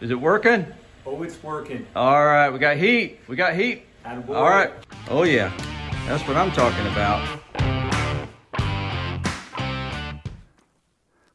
Is it working? Oh, it's working. All right, we got heat. We got heat. Attaboy. All right. Oh yeah, that's what I'm talking about.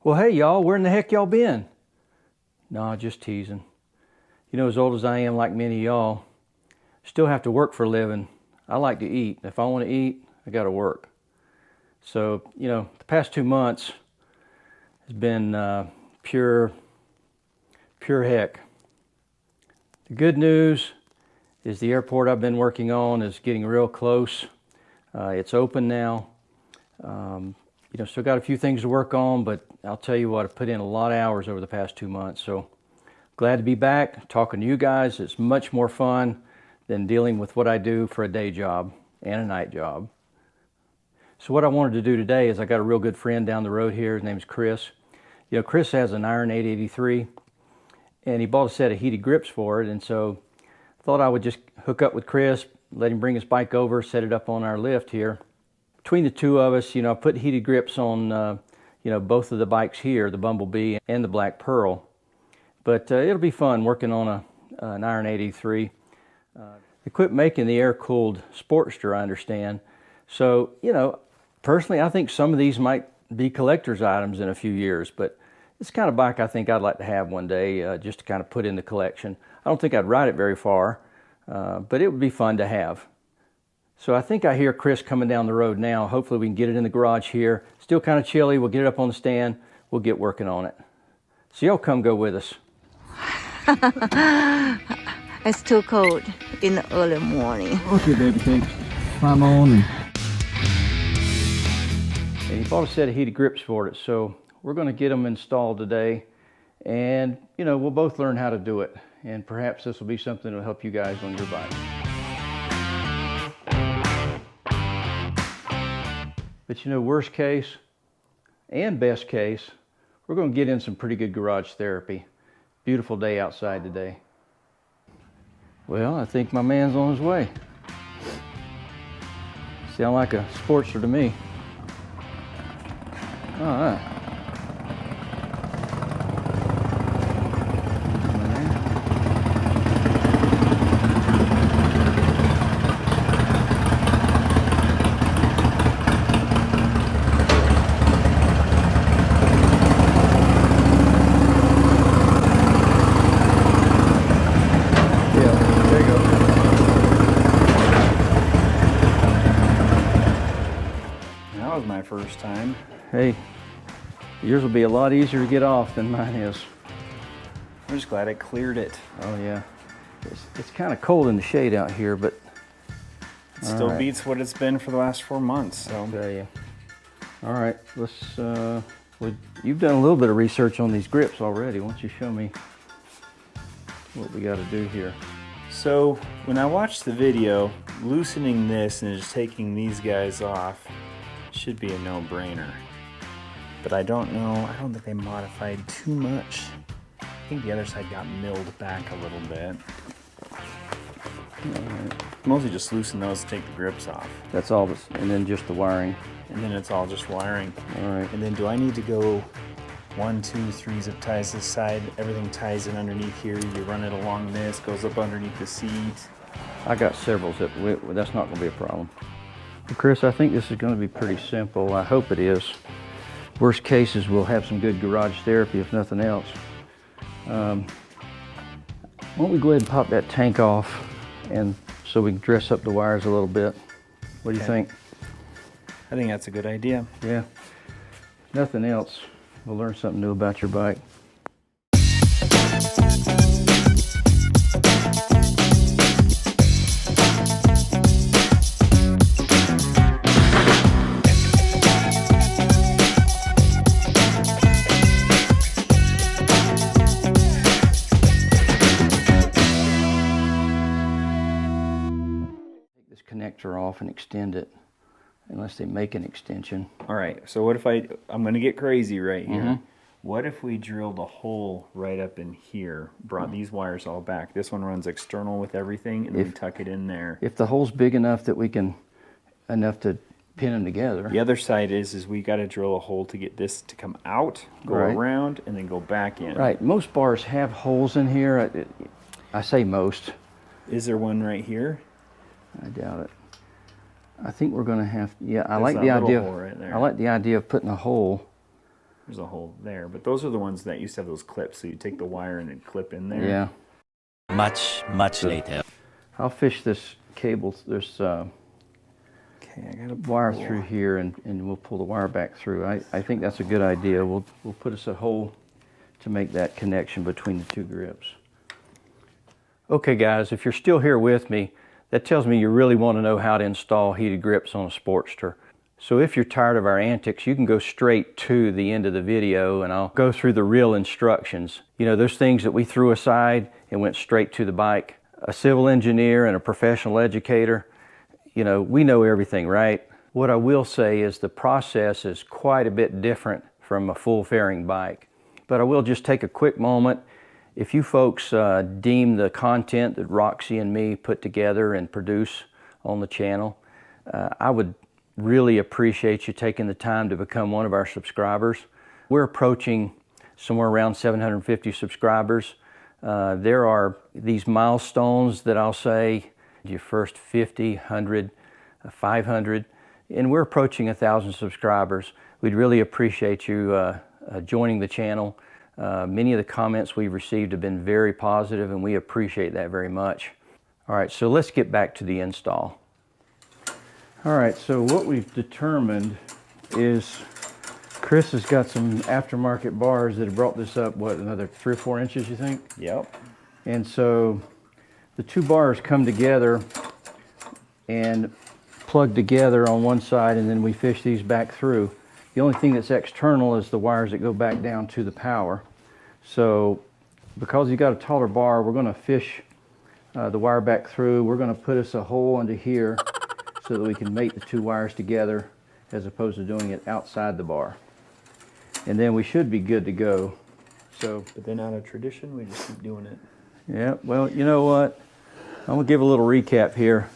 Well, hey y'all, where in the heck y'all been? Nah, just teasing. You know, as old as I am, like many of y'all, still have to work for a living. I like to eat. If I want to eat, I got to work. So, you know, the past 2 months has been pure heck. The good news is the airport I've been working on is getting real close. It's open now. You know, still got a few things to work on, but I'll tell you what, I've put in a lot of hours over the past 2 months. So glad to be back talking to you guys. It's much more fun than dealing with what I do for a day job and a night job. So what I wanted to do today is I got a real good friend down the road here. His name's Chris. You know, Chris has an Iron 883, and he bought a set of heated grips for it. And so I thought I would just hook up with Chris, let him bring his bike over, set it up on our lift here. Between the two of us, you know, I put heated grips on, you know, both of the bikes here, the Bumblebee and the Black Pearl. But it'll be fun working on an Iron 883. They quit making the air-cooled Sportster, I understand. So, you know, personally, I think some of these might be collector's items in a few years, but it's the kind of bike I think I'd like to have one day, just to kind of put in the collection. I don't think I'd ride it very far, but it would be fun to have. So I think I hear Chris coming down the road now. Hopefully we can get it in the garage here. Still kind of chilly. We'll get it up on the stand. We'll get working on it. So y'all come go with us. It's too cold in the early morning. Okay, baby cakes. Climb on. And he bought a set of heated grips for it, so we're going to get them installed today. And, you know, we'll both learn how to do it. And perhaps this will be something that will help you guys on your bike. But you know, worst case and best case, we're going to get in some pretty good garage therapy. Beautiful day outside today. Well, I think my man's on his way. Sound like a Sportster to me. All right. First time. Hey, yours will be a lot easier to get off than mine is. I'm just glad I cleared it. Oh yeah, it's kind of cold in the shade out here, but it still beats what it's been for the last 4 months. So I'll tell you. All right, let's. Well, you've done a little bit of research on these grips already. Why don't you show me what we got to do here? So when I watched the video, loosening this and just taking these guys off should be a no-brainer, but I don't know. I don't think they modified too much. I think the other side got milled back a little bit. Mostly just loosen those to take the grips off. That's all this, and then just the wiring. And then it's all just wiring. All right. And then do I need to go 1, 2, 3 zip ties this side? Everything ties in underneath here. You run it along this, goes up underneath the seat. I got several zip. That's not going to be a problem. Well, Chris, I think this is going to be pretty simple. I hope it is. Worst cases, we'll have some good garage therapy if nothing else. Why don't we go ahead and pop that tank off, and so we can dress up the wires a little bit. What do you think? I think that's a good idea. Yeah. If nothing else, we'll learn something new about your bike. Connector off and extend it, unless they make an extension. All right, so what if I'm going to get crazy right here. What if we drilled a hole right up in here, brought these wires all back? This one runs external with everything, and then tuck it in there. If the hole's big enough that we can, enough to pin them together. The other side is we got to drill a hole to get this to come out, go around, and then go back in. Right. Most bars have holes in here. I say most. Is there one right here? I doubt it. I think we're going to have. Yeah, I There's like that the little idea. hole right there. I like the idea of putting a hole. There's a hole there, but those are the ones that used to have those clips. So you take the wire and then clip in there. Yeah. Much later. I'll fish this cable. There's Okay, I got a wire through here, and we'll pull the wire back through. I think that's a good idea. We'll put us a hole to make that connection between the two grips. Okay, guys, if you're still here with me, that tells me you really want to know how to install heated grips on a Sportster. So if you're tired of our antics, you can go straight to the end of the video and I'll go through the real instructions. You know, those things that we threw aside and went straight to the bike. A civil engineer and a professional educator, you know, we know everything, right? What I will say is the process is quite a bit different from a full fairing bike. But I will just take a quick moment. If you folks deem the content that Roxy and me put together and produce on the channel, I would really appreciate you taking the time to become one of our subscribers. We're approaching somewhere around 750 subscribers. There are these milestones that I'll say, your first 50, 100, 500, and we're approaching 1,000 subscribers. We'd really appreciate you joining the channel. Many of the comments we've received have been very positive, and we appreciate that very much. All right, so let's get back to the install. All right, so what we've determined is Chris has got some aftermarket bars that have brought this up, what, another 3 or 4 inches, you think? Yep. And so the two bars come together and plug together on one side, and then we fish these back through. The only thing that's external is the wires that go back down to the power. So because you've got a taller bar, we're going to fish the wire back through. We're going to put us a hole under here so that we can mate the two wires together as opposed to doing it outside the bar. And then we should be good to go. So, But then out of tradition, we just keep doing it. yeah, well, you know what? I'm going to give a little recap here.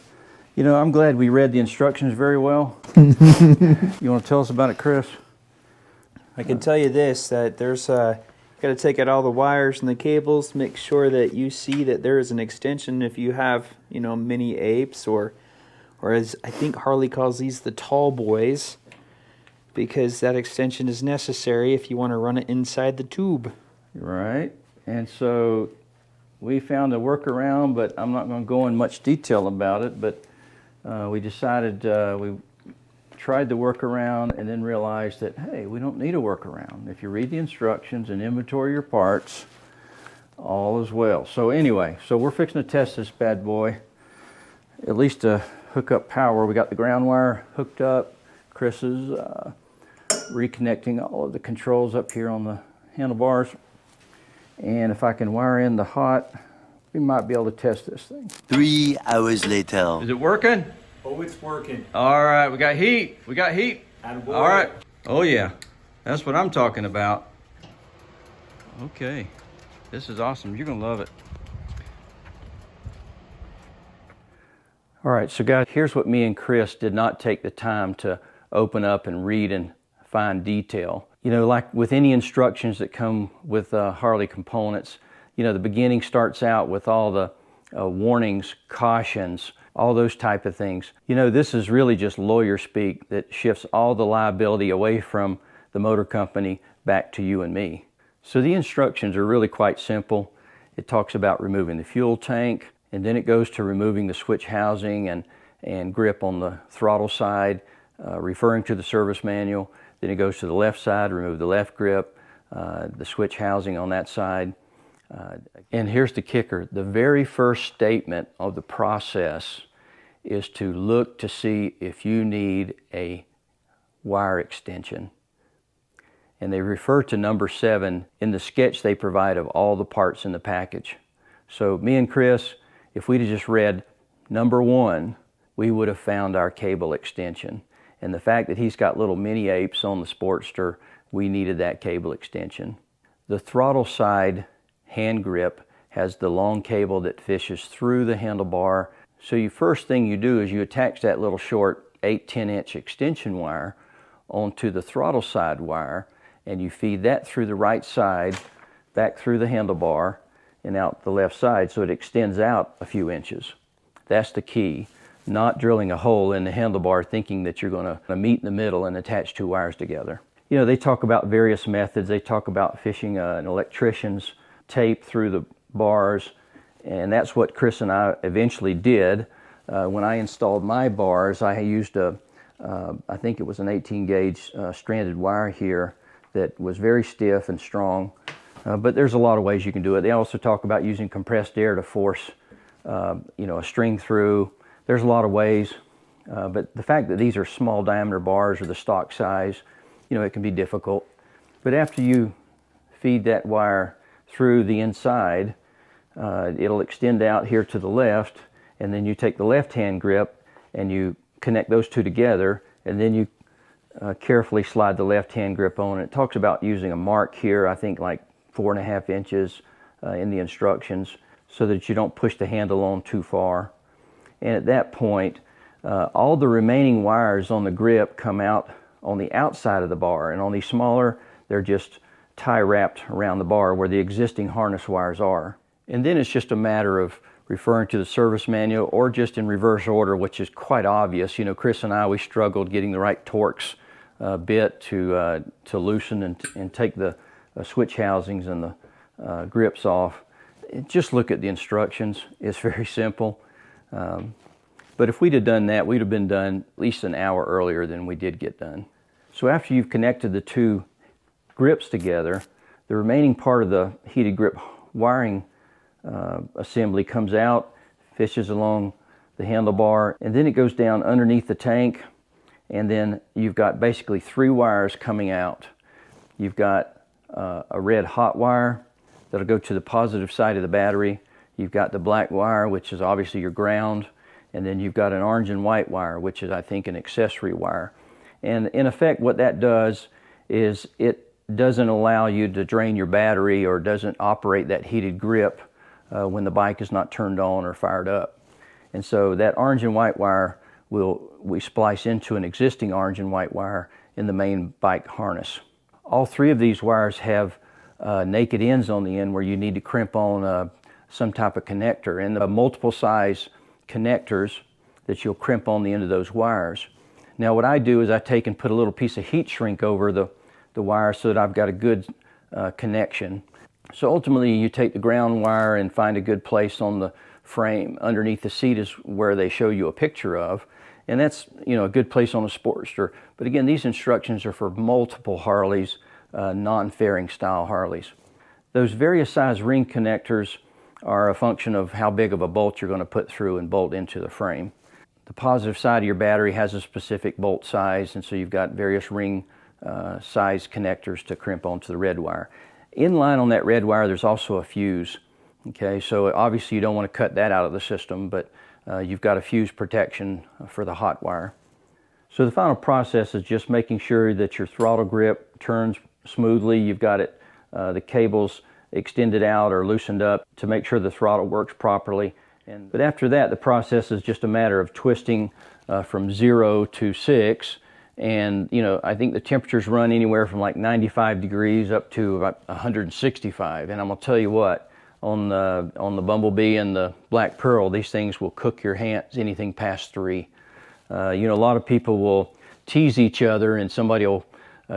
You know, I'm glad we read the instructions very well. You want to tell us about it, Chris? I can tell you this, that there's got to take out all the wires and the cables, make sure that you see that there is an extension if you have, you know, mini apes, or as I think Harley calls these, the tall boys, because that extension is necessary if you want to run it inside the tube. Right. And so we found a workaround, but I'm not going to go in much detail about it, but we decided we tried the workaround and then realized that, hey, we don't need a workaround. If you read the instructions and inventory your parts, all is well. So anyway, so we're fixing to test this bad boy, at least to hook up power. We got the ground wire hooked up. Chris is reconnecting all of the controls up here on the handlebars. And if I can wire in the hot, we might be able to test this thing. 3 hours later. Is it working? Oh, it's working. All right, we got heat. We got heat. Attaboy. All right. Oh yeah, that's what I'm talking about. Okay, this is awesome. You're gonna love it. All right, so guys, here's what me and Chris did not take the time to open up and read in fine detail. You know, like with any instructions that come with Harley components, you know, the beginning starts out with all the warnings, cautions, all those type of things. You know, this is really just lawyer speak that shifts all the liability away from the motor company back to you and me. So the instructions are really quite simple. It talks about removing the fuel tank, and then it goes to removing the switch housing and grip on the throttle side, referring to the service manual. Then it goes to the left side, remove the left grip, the switch housing on that side. And here's the kicker. The very first statement of the process is to look to see if you need a wire extension. And they refer to number 7 in the sketch they provide of all the parts in the package. So me and Chris, if we'd have just read number 1, we would have found our cable extension. And the fact that he's got little mini apes on the Sportster, we needed that cable extension. The throttle side hand grip has the long cable that fishes through the handlebar. So first thing you do is you attach that little short 8-10 inch extension wire onto the throttle side wire, and you feed that through the right side, back through the handlebar, and out the left side, so it extends out a few inches. That's the key. Not drilling a hole in the handlebar thinking that you're going to meet in the middle and attach two wires together. You know, they talk about various methods. They talk about fishing an electrician's tape through the bars, and that's what Chris and I eventually did. When I installed my bars, I used I think it was an 18 gauge stranded wire here that was very stiff and strong, but there's a lot of ways you can do it. They also talk about using compressed air to force you know, a string through. There's a lot of ways, but the fact that these are small diameter bars or the stock size, you know, it can be difficult. But after you feed that wire through the inside, it'll extend out here to the left, and then you take the left hand grip and you connect those two together, and then you carefully slide the left hand grip on. It talks about using a mark here, I think like 4.5 inches in the instructions, so that you don't push the handle on too far. And at that point, all the remaining wires on the grip come out on the outside of the bar, and on these smaller, they're just tie wrapped around the bar where the existing harness wires are. And then it's just a matter of referring to the service manual or just in reverse order, which is quite obvious. You know, Chris and I, we struggled getting the right Torx bit to loosen and take the switch housings and the grips off. Just look at the instructions. It's very simple. But if we'd have done that, we'd have been done at least an hour earlier than we did get done. So after you've connected the two grips together, the remaining part of the heated grip wiring assembly comes out, fishes along the handlebar, and then it goes down underneath the tank, and then you've got basically 3 wires coming out. You've got a red hot wire that'll go to the positive side of the battery. You've got the black wire, which is obviously your ground, and then you've got an orange and white wire, which is, I think, an accessory wire. And in effect, what that does is it doesn't allow you to drain your battery or doesn't operate that heated grip when the bike is not turned on or fired up. And so that orange and white wire we splice into an existing orange and white wire in the main bike harness. All 3 of these wires have naked ends on the end where you need to crimp on some type of connector, and the multiple size connectors that you'll crimp on the end of those wires. Now what I do is I take and put a little piece of heat shrink over the wire so that I've got a good connection. So ultimately you take the ground wire and find a good place on the frame. Underneath the seat is where they show you a picture of, and that's, you know, a good place on a Sportster. But again, these instructions are for multiple Harleys, non-fairing style Harleys. Those various size ring connectors are a function of how big of a bolt you're going to put through and bolt into the frame. The positive side of your battery has a specific bolt size, and so you've got various ring size connectors to crimp onto the red wire. In line on that red wire, there's also a fuse. Okay, so obviously you don't want to cut that out of the system, but you've got a fuse protection for the hot wire. So the final process is just making sure that your throttle grip turns smoothly. You've got it, the cables extended out or loosened up to make sure the throttle works properly. But after that, the process is just a matter of twisting from 0 to 6. And, you know, I think the temperatures run anywhere from like 95 degrees up to about 165. And I'm going to tell you what, on the Bumblebee and the Black Pearl, these things will cook your hands anything past 3. You know, a lot of people will tease each other, and somebody will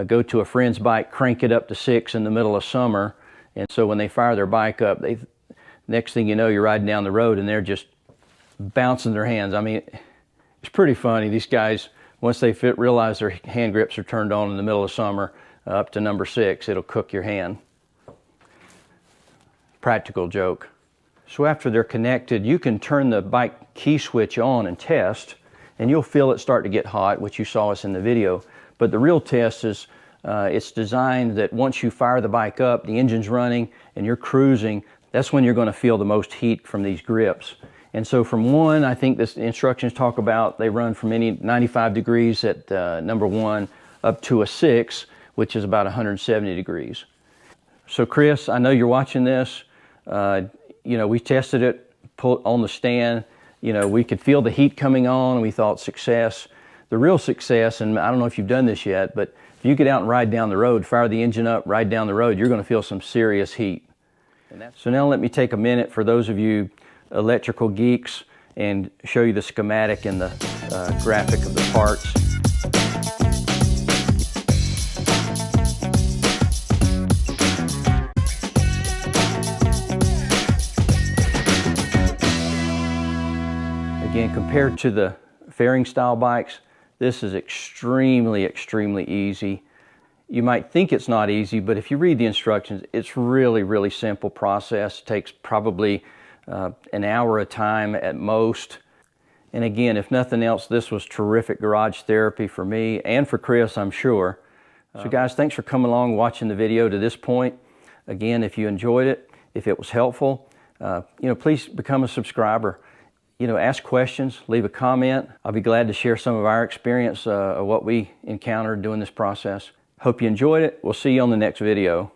go to a friend's bike, crank it up to 6 in the middle of summer. And so when they fire their bike up, next thing you know, you're riding down the road and they're just bouncing their hands. I mean, it's pretty funny. These guys, once they realize their hand grips are turned on in the middle of summer, up to number 6, it'll cook your hand. Practical joke. So after they're connected, you can turn the bike key switch on and test, and you'll feel it start to get hot, which you saw us in the video. But the real test is it's designed that once you fire the bike up, the engine's running, and you're cruising, that's when you're going to feel the most heat from these grips. And so from 1, I think the instructions talk about they run from any 95 degrees at number 1 up to a 6, which is about 170 degrees. So Chris, I know you're watching this. You know, we tested it on the stand. You know, we could feel the heat coming on. We thought success. The real success, and I don't know if you've done this yet, but if you get out and ride down the road, fire the engine up, ride down the road, you're going to feel some serious heat. So now let me take a minute for those of you electrical geeks and show you the schematic and the graphic of the parts. Again, compared to the fairing style bikes, this is extremely, extremely easy. You might think it's not easy, but if you read the instructions, it's really, really simple process. It takes probably an hour of time at most. And again, if nothing else, this was terrific garage therapy for me and for Chris, I'm sure. So guys, thanks for coming along, watching the video to this point. Again, if you enjoyed it, if it was helpful, please become a subscriber. Ask questions, leave a comment. I'll be glad to share some of our experience of what we encountered doing this process. Hope you enjoyed it. We'll see you on the next video.